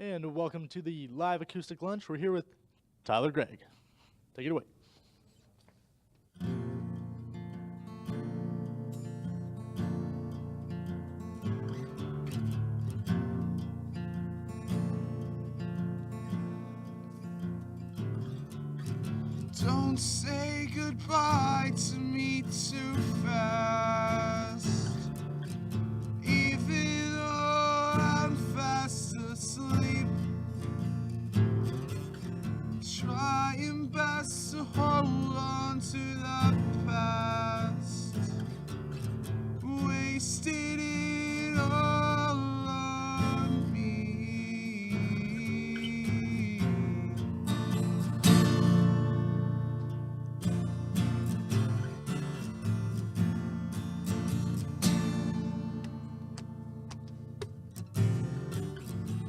And welcome to the live acoustic lunch. We're here with Tyler Greig. Take it away. Don't say goodbye to me too fast, even though I'm fast asleep. Trying best to hold on to the past, wasted it all on me.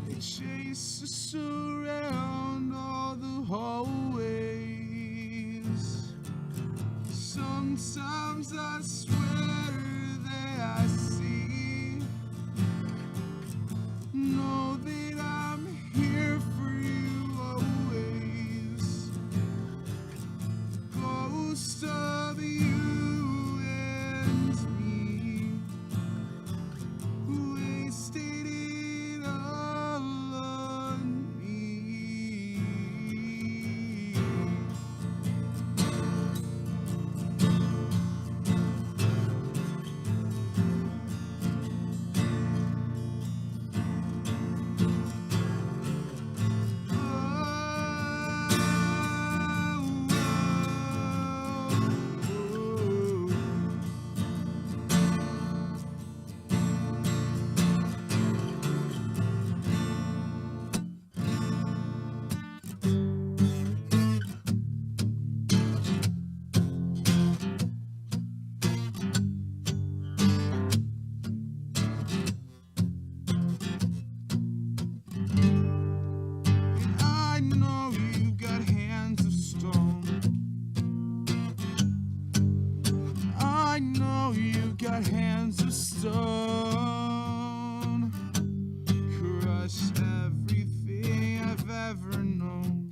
They chase us around all the hallways. Sometimes I swear that I see. Know that I'm here for you always. Ghost of you and me. Wasted it all on me. I know you got hands of stone. I know you got hands of stone. Crush everything I've ever known,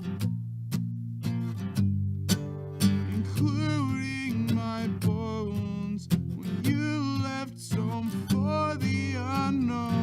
including my bones, when you left home for the unknown.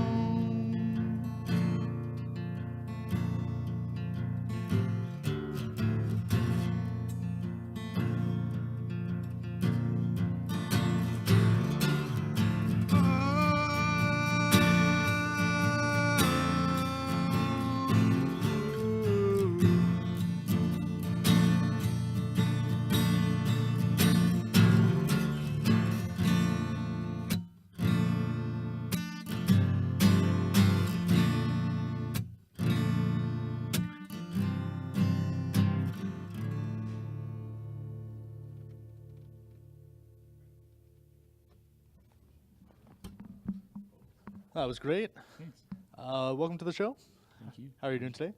That was great. Thanks. Welcome to the show. Thank you. How are you doing today?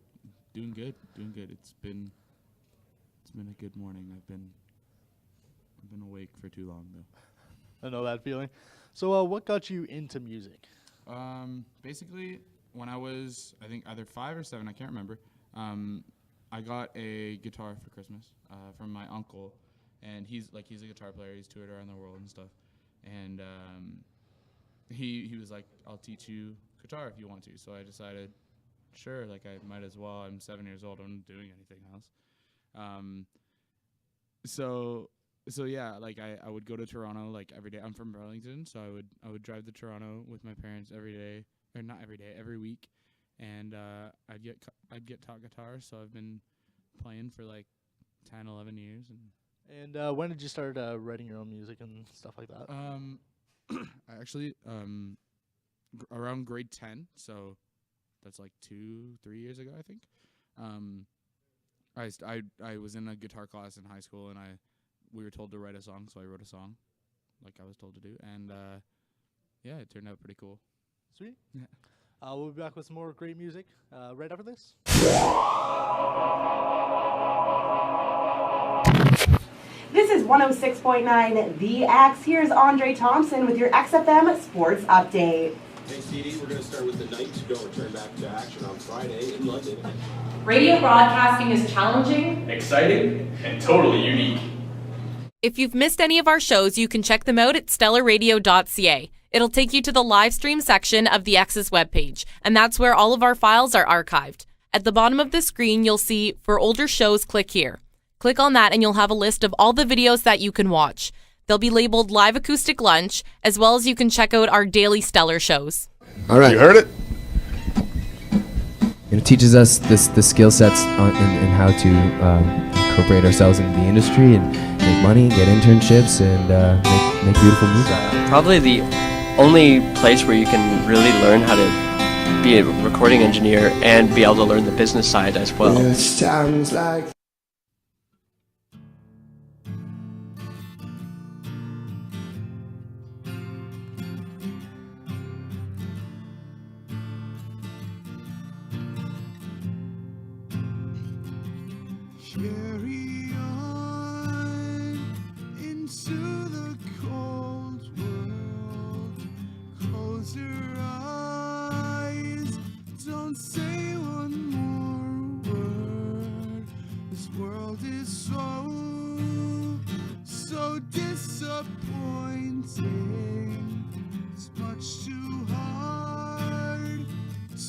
Doing good. Doing good. It's been a good morning. I've been awake for too long though. I know that feeling. So what got you into music? Basically, when I was, I think either 5 or 7, I can't remember. I got a guitar for Christmas from my uncle, and he's a guitar player. He's toured around the world and stuff, and he was like, "I'll teach you guitar if you want to." So I decided, sure, like I might as well. I'm 7 years old. I'm not doing anything else. So yeah, like I would go to Toronto like every day. I'm from Burlington, so I would drive to Toronto with my parents every day, or not every day, every week, and I'd get taught guitar. So I've been playing for like 10, 11 years. And when did you start writing your own music and stuff like that? I actually around grade 10, so that's like 2-3 years ago, I think. I was in a guitar class in high school, and we were told to write a song, so I wrote a song, like I was told to do, and yeah, it turned out pretty cool. Sweet. Yeah. We'll be back with some more great music right after this. This is 106.9 The Axe. Here's Andre Thompson with your CIXX-FM Sports Update. Thanks, Dee Dee. We're going to start with the night. Don't return back to action on Friday in London. Radio broadcasting is challenging, exciting, and totally unique. If you've missed any of our shows, you can check them out at stellarradio.ca. It'll take you to the live stream section of the CIXX webpage, and that's where all of our files are archived. At the bottom of the screen, you'll see For Older Shows, click here. Click on that and you'll have a list of all the videos that you can watch. They'll be labeled Live Acoustic Lunch, as well as you can check out our daily Stellar shows. All right. You heard it? It teaches us the skill sets in how to incorporate ourselves into the industry and make money, get internships, and make beautiful music. Probably the only place where you can really learn how to be a recording engineer and be able to learn the business side as well. It's times like carry on into the cold world. Close your eyes, don't say one more word. This world is so disappointing. It's much too hard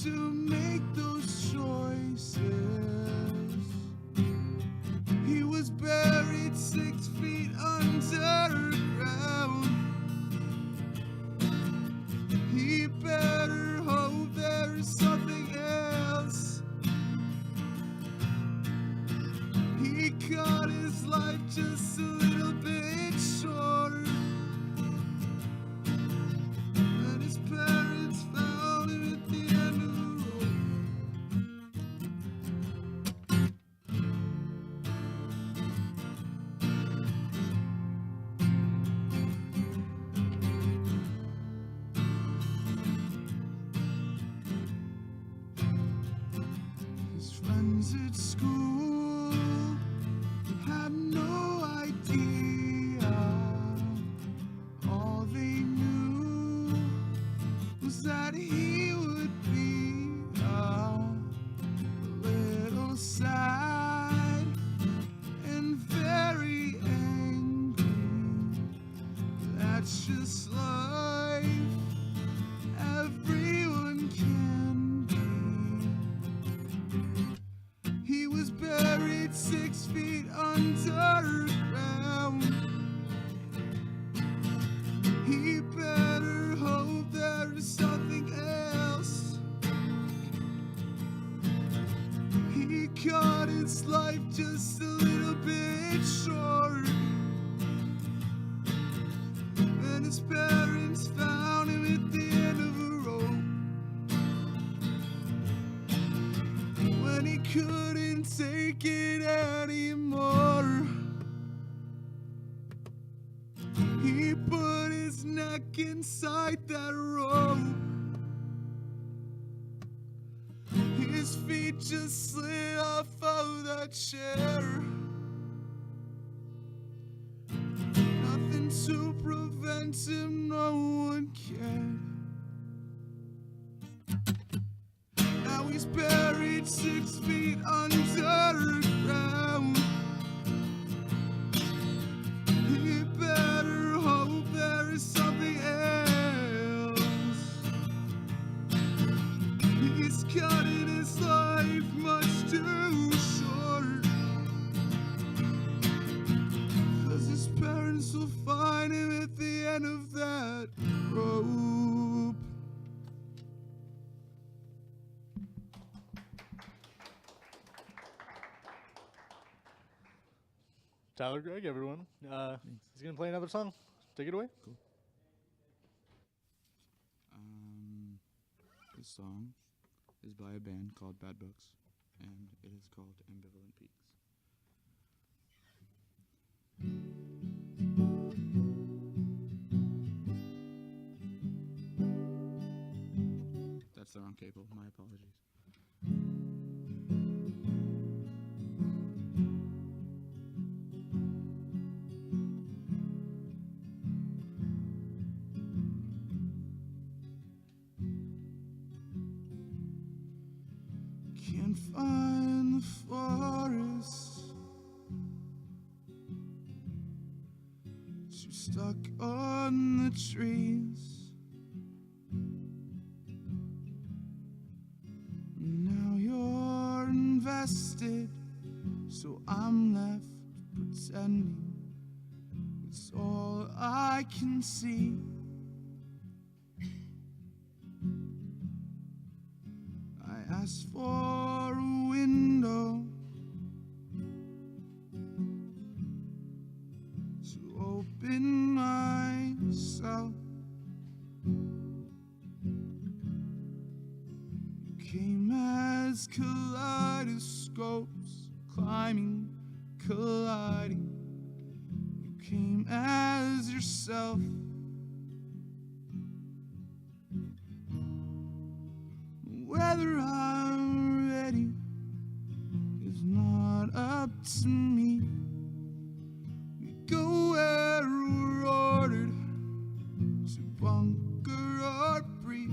to make those choices. He was buried 6 feet underground. He better hope there's something else. He cut his life just a little bit short, and his parents found him at the end of the road. His friends at school had no idea. All they knew was that he would be a little sad and very angry. That's just life. Everyone can be. He was buried 6 feet underground. He better hope there's something else. He cut his life just a little bit short, and his parents found him at the end of a rope. When he couldn't take it anymore, he put his neck inside that rope. His feet just slid off of that chair. Nothing to prevent him, no one cared. Now he's buried 6 feet underground. He better hope there is something else. He's cutting his life much too short, 'cause his parents will find him at the end of that rope. Tyler Greig, everyone. He's going to play another song. Take it away. Cool. This song is by a band called Bad Books, and it is called Ambivalent Peaks. That's the wrong cable. My apologies. Can't find the forest. Too stuck on the trees. Now you're invested, so I'm left pretending it's all I can see. I asked for a window to open myself. You came as kaleidoscopes, climbing, colliding. You came as yourself. Whether I'm ready is not up to me. We go where we're ordered to bunker or breach,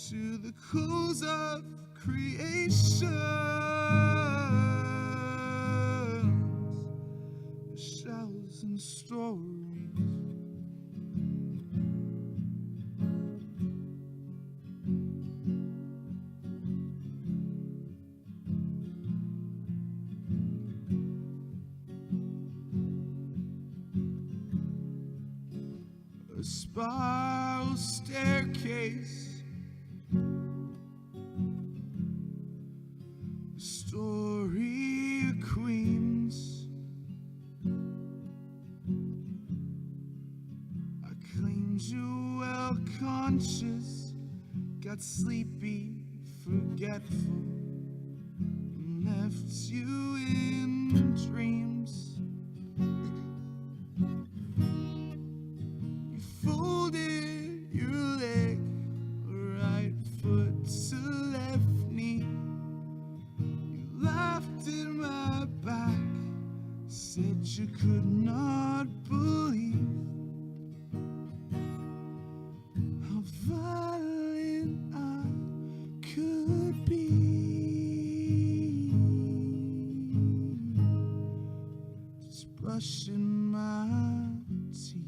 to the close of creation, the shells and stories. A spiral staircase, a story of queens. I claimed you well conscious, got sleepy, forgetful, and left you in dreams. Folded your leg, right foot to left knee. You laughed at my back, said you could not believe how violent I could be. Just brushing my teeth.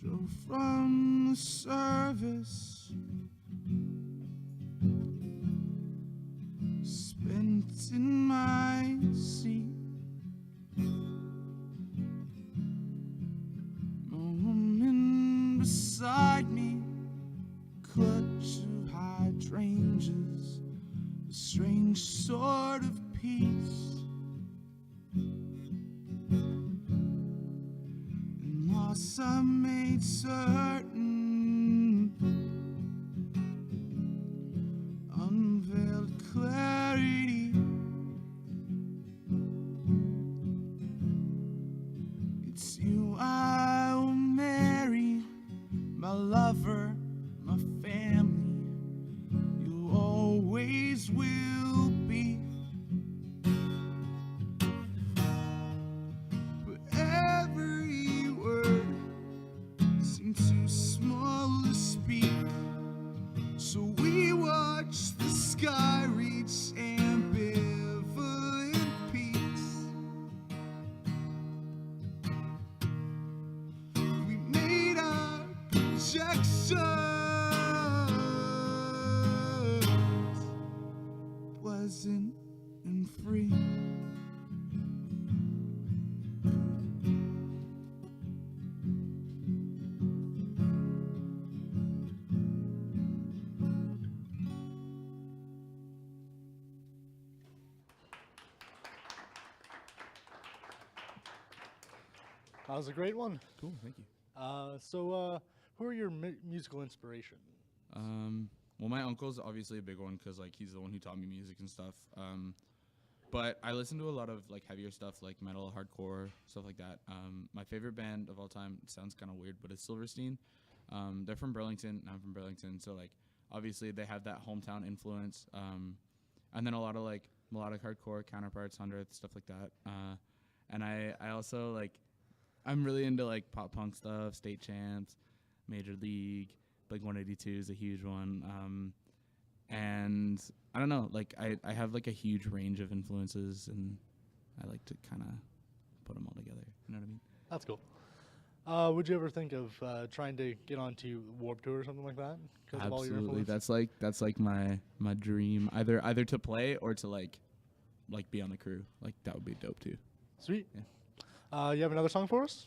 Drove from the service, spent in my seat. No woman beside me, clutch of hydrangeas, a strange sort of peace. Loss I made certain, unveiled clarity. It's you I will marry, my lover, my family. You always will be. But every word seemed too small to speak, so we watched the sky reach ambivalent peaks. We made our projections, pleasant and free. That was a great one. Cool, thank you. Who are your musical inspirations? Well, my uncle's obviously a big one because like he's the one who taught me music and stuff. But I listen to a lot of like heavier stuff like metal, hardcore, stuff like that. My favorite band of all time, it sounds kind of weird, but it's Silverstein. They're from Burlington, and I'm from Burlington, so like obviously they have that hometown influence. And then a lot of like melodic hardcore, Counterparts, 100th, stuff like that. And I also like, I'm really into like pop punk stuff, State Champs, Major League, Blink 182 is a huge one. And I don't know, like I have like a huge range of influences, and I like to kind of put them all together. You know what I mean? That's cool. Would you ever think of trying to get onto Warped Tour or something like that? 'Cause of all your Absolutely, influence? that's like my dream. Either to play or to like be on the crew. Like that would be dope too. Sweet. Yeah. You have another song for us?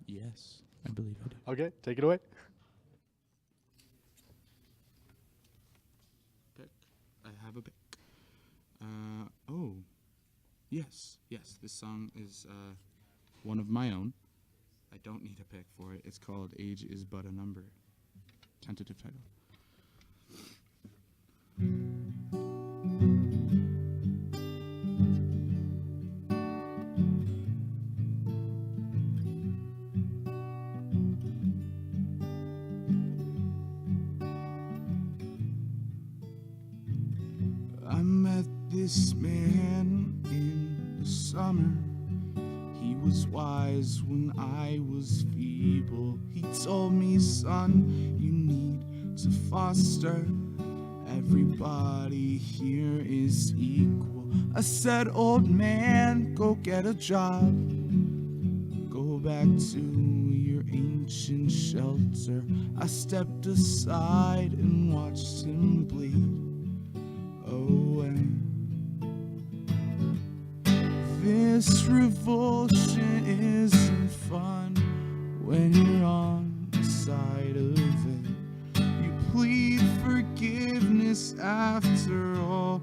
Yes, I believe I do. Okay, take it away. Pick. I have a pick. Oh, yes. This song is one of my own. I don't need a pick for it. It's called "Age Is But a Number." Tentative title. I met this man in the summer. He was wise when I was feeble. He told me, son, you need to foster. Everybody here is equal. I said, old man, go get a job. Go back to your ancient shelter. I stepped aside and watched him bleed away. This revulsion isn't fun when you're on the side of it. You plead forgiveness after all.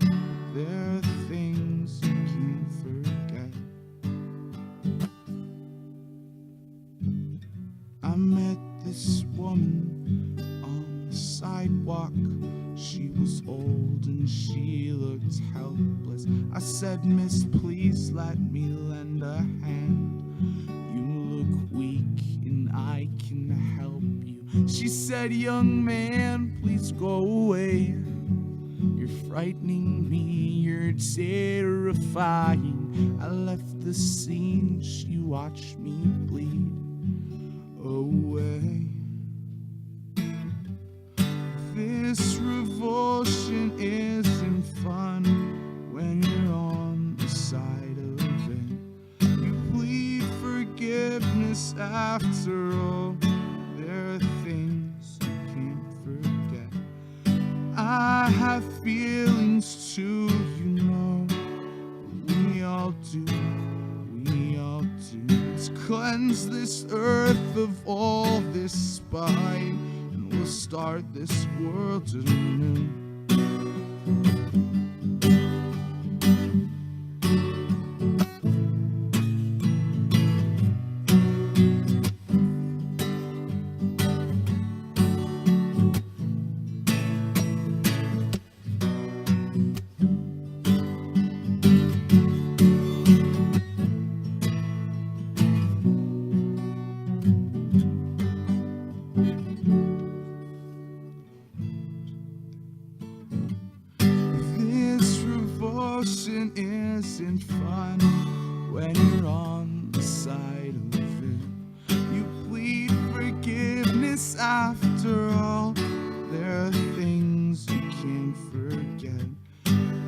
There are things you can't forget. I met this woman on the sidewalk. She was old and she looked helpless. I said, miss, please let me lend a hand. You look weak and I can help you. She said, young man, please go away. You're frightening me, you're terrifying. I left the scene, she watched me bleed away. This revulsion isn't fun when you're on the side of it. You plead forgiveness after all. There are things you can't forget. I have feelings too, you know. We all do, we all do. Let's cleanse this earth of all this spite. We'll start this world anew. Isn't fun when you're on the side of it. You plead forgiveness after all. There are things you can't forget.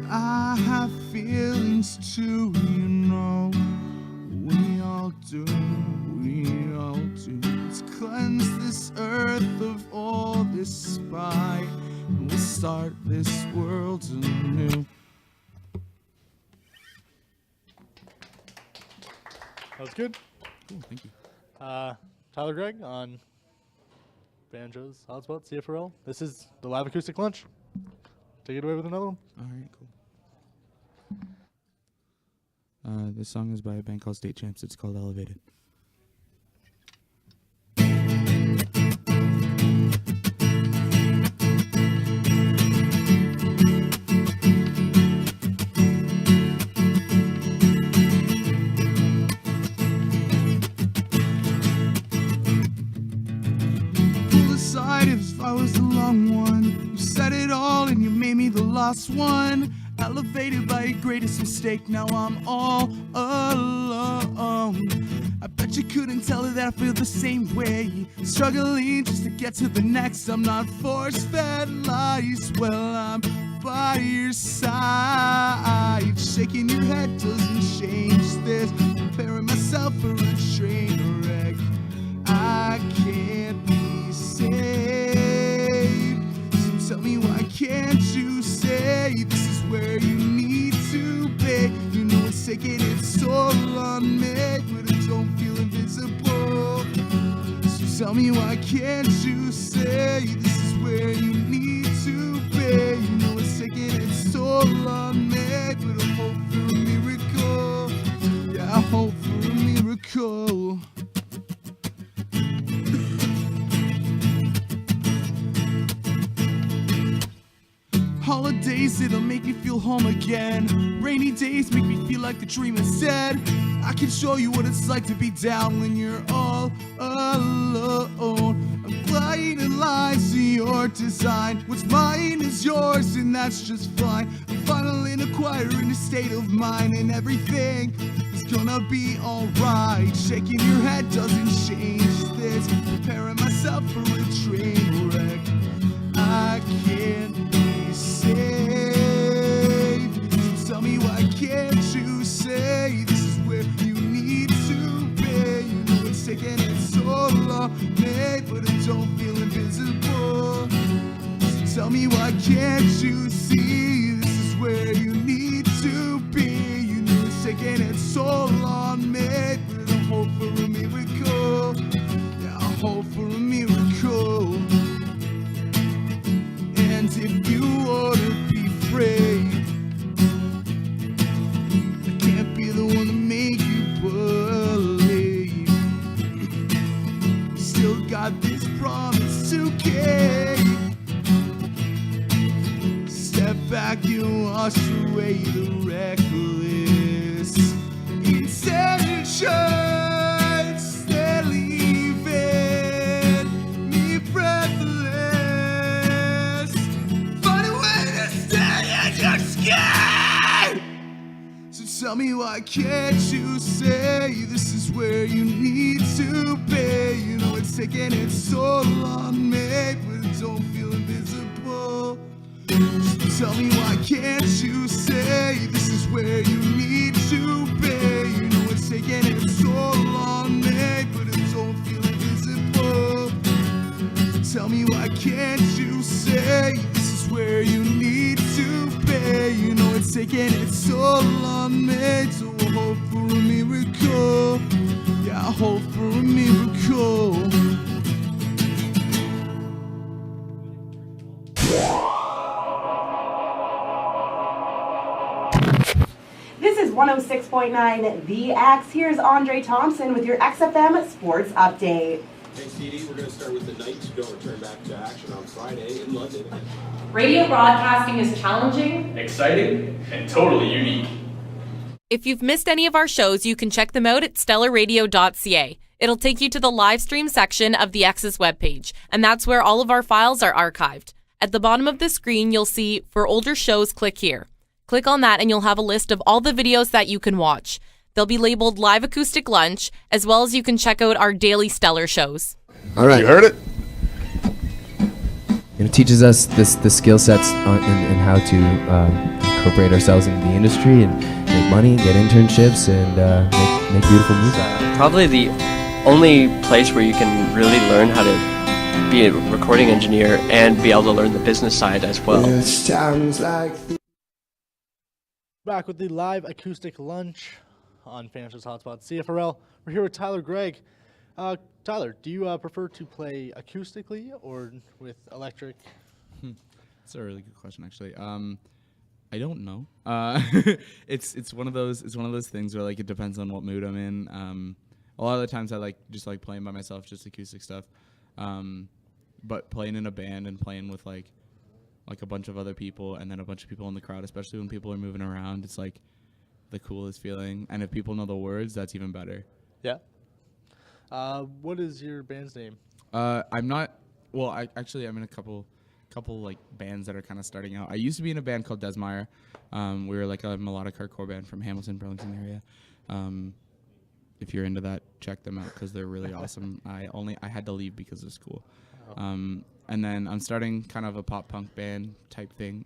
I have feelings too, you know. We all do, we all do. Let's cleanse this earth of all this spite, and we'll start this world anew. That was good. Cool, thank you. Tyler Greig on banjos, hotspots, CFRL. This is the live acoustic lunch. Take it away with another one. All right, This song is by a band called State Champs. It's called Elevated. If I was the long one, you said it all and you made me the lost one. Elevated by your greatest mistake, now I'm all alone. I bet you couldn't tell her that I feel the same way. Struggling just to get to the next. I'm not force-fed lies. Well, I'm by your side. Shaking your head doesn't change this. Preparing myself for a train wreck. I can't be saved. So tell me, why can't you say this is where you need to be? You know it's taking its toll on me, but I don't feel invisible. So tell me, why can't you say this is where you need to be? You know it's taking its toll on me, but I hope for a miracle. Yeah, I hope for a miracle. Holidays, it'll make me feel home again. Rainy days make me feel like the dream is dead. I can show you what it's like to be down when you're all alone. I'm blinding lies to your design. What's mine is yours, and that's just fine. I'm finally acquiring a state of mind, and everything is gonna be alright. Shaking your head doesn't change this. Preparing myself for a train wreck. I can't be saved. So tell me, why can't you say this is where you need to be? You know it's taking its toll on me, but I don't feel invisible. So tell me, why can't you see this is where you need to be? You know it's taking its toll on me, but I hope for a miracle. Yeah, I hope for a miracle. And if you wanna be free, I can't be the one to make you believe. Still got this promise to keep. Step back and wash away the reckless intentions that leaving me breathless. Find a way to stay in your skin. So tell me, why can't you say this is where you need to be? You know it's taking its toll on me, but I don't feel invisible. So tell me, why can't you say this is where you need to be? You know it's taking its toll on me, but I don't feel invisible. So tell me, why can't you say this is where you need to be? You know it's taking its toll on me, so I hope for a miracle. Yeah, I hope for a miracle. This is 106.9 The Axe. Here's Andre Thompson with your CIXX-FM Sports Update. Thanks, Dee Dee. We're going to start with the Knights don't return back to action on Friday in London. Radio broadcasting is challenging, Exciting and totally unique. If you've missed any of our shows, you can check them out at stellarradio.ca. It'll take you to the live stream section of the CIXX's webpage, and that's where all of our files are archived. At the bottom of the screen, you'll see For Older Shows, click here. Click on that and you'll have a list of all the videos that you can watch. They'll be labeled Live Acoustic Lunch, as well as you can check out our daily Stellar shows. All right. You heard it? It teaches us the skill sets in how to incorporate ourselves into the industry and make money, get internships, and make beautiful music. Probably the only place where you can really learn how to be a recording engineer and be able to learn the business side as well. Back with the live acoustic lunch on Financial's Hotspot CFRL. We're here with Tyler Greig. Tyler, do you prefer to play acoustically or with electric? That's a really good question, actually. I don't know. It's one of those things where like it depends on what mood I'm in. A lot of the times I like playing by myself, just acoustic stuff. But playing in a band and playing with like a bunch of other people and then a bunch of people in the crowd, especially when people are moving around, it's like the coolest feeling. And if people know the words, that's even better. Yeah. What is your band's name? I'm not. Well, I'm in a couple like bands that are kind of starting out. I used to be in a band called Desmeyer. We were like a melodic hardcore band from Hamilton, Burlington area. If you're into that, check them out because they're really awesome. I had to leave because of school. And then I'm starting kind of a pop punk band type thing.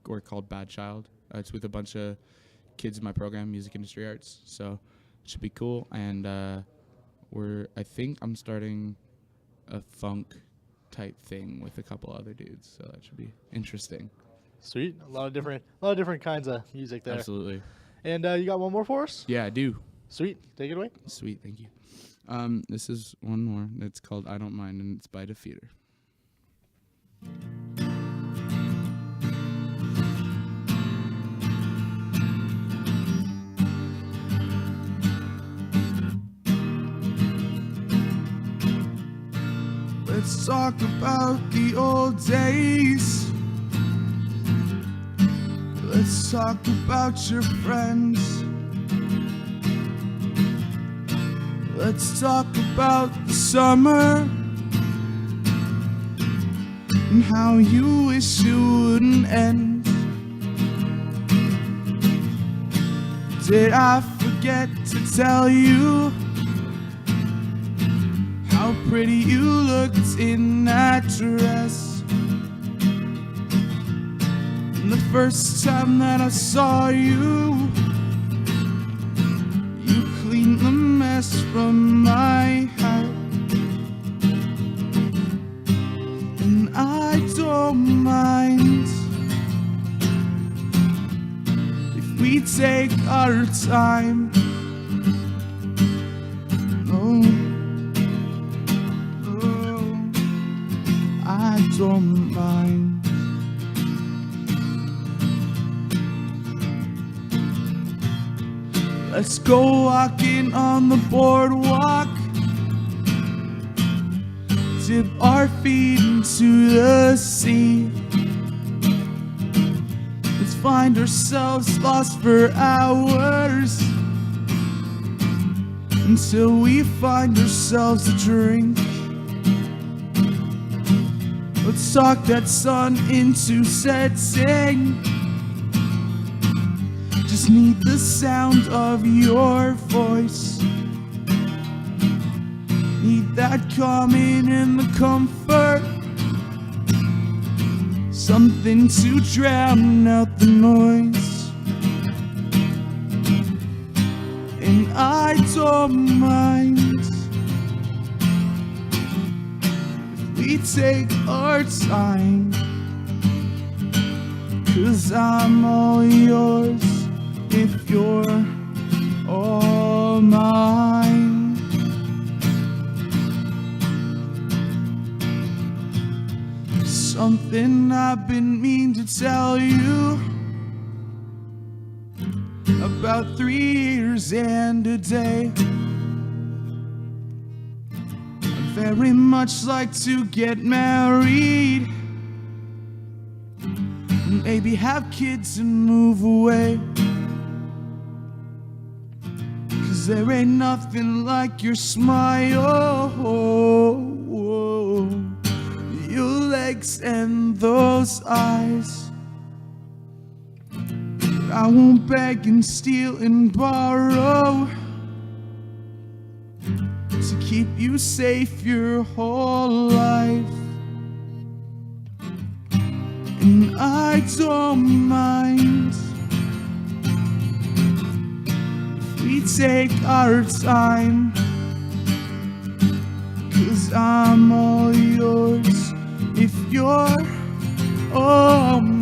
We're called Bad Child. It's with a bunch of kids in my program, Music Industry Arts. So it should be cool. And I think I'm starting a funk type thing with a couple other dudes. So that should be interesting. Sweet. A lot of different kinds of music there. Absolutely. And you got one more for us? Yeah, I do. Sweet. Take it away. Sweet. Thank you. This is one more. It's called I Don't Mind, and it's by Defeater. Let's talk about the old days. Let's talk about your friends. Let's talk about the summer and how you wish it wouldn't end. Did I forget to tell you how pretty you looked in that dress? And the first time that I saw you, you cleaned the mess from my heart. And I don't mind if we take our time. No, I don't mind. Let's go walking on the boardwalk, dip our feet into the sea. Let's find ourselves lost for hours until we find ourselves a drink. Let's talk that sun into setting. Just need the sound of your voice. Need that calming and the comfort. Something to drown out the noise. And I don't mind if we take our time, 'cause I'm all yours if you're all mine. Something I've been meaning to tell you. About 3 years and a day, I'd very much like to get married, and maybe have kids and move away. 'Cause there ain't nothing like your smile, your legs and those eyes. But I won't beg and steal and borrow to keep you safe your whole life. And I don't mind if we take our time, 'cause I'm all yours if you're all mine.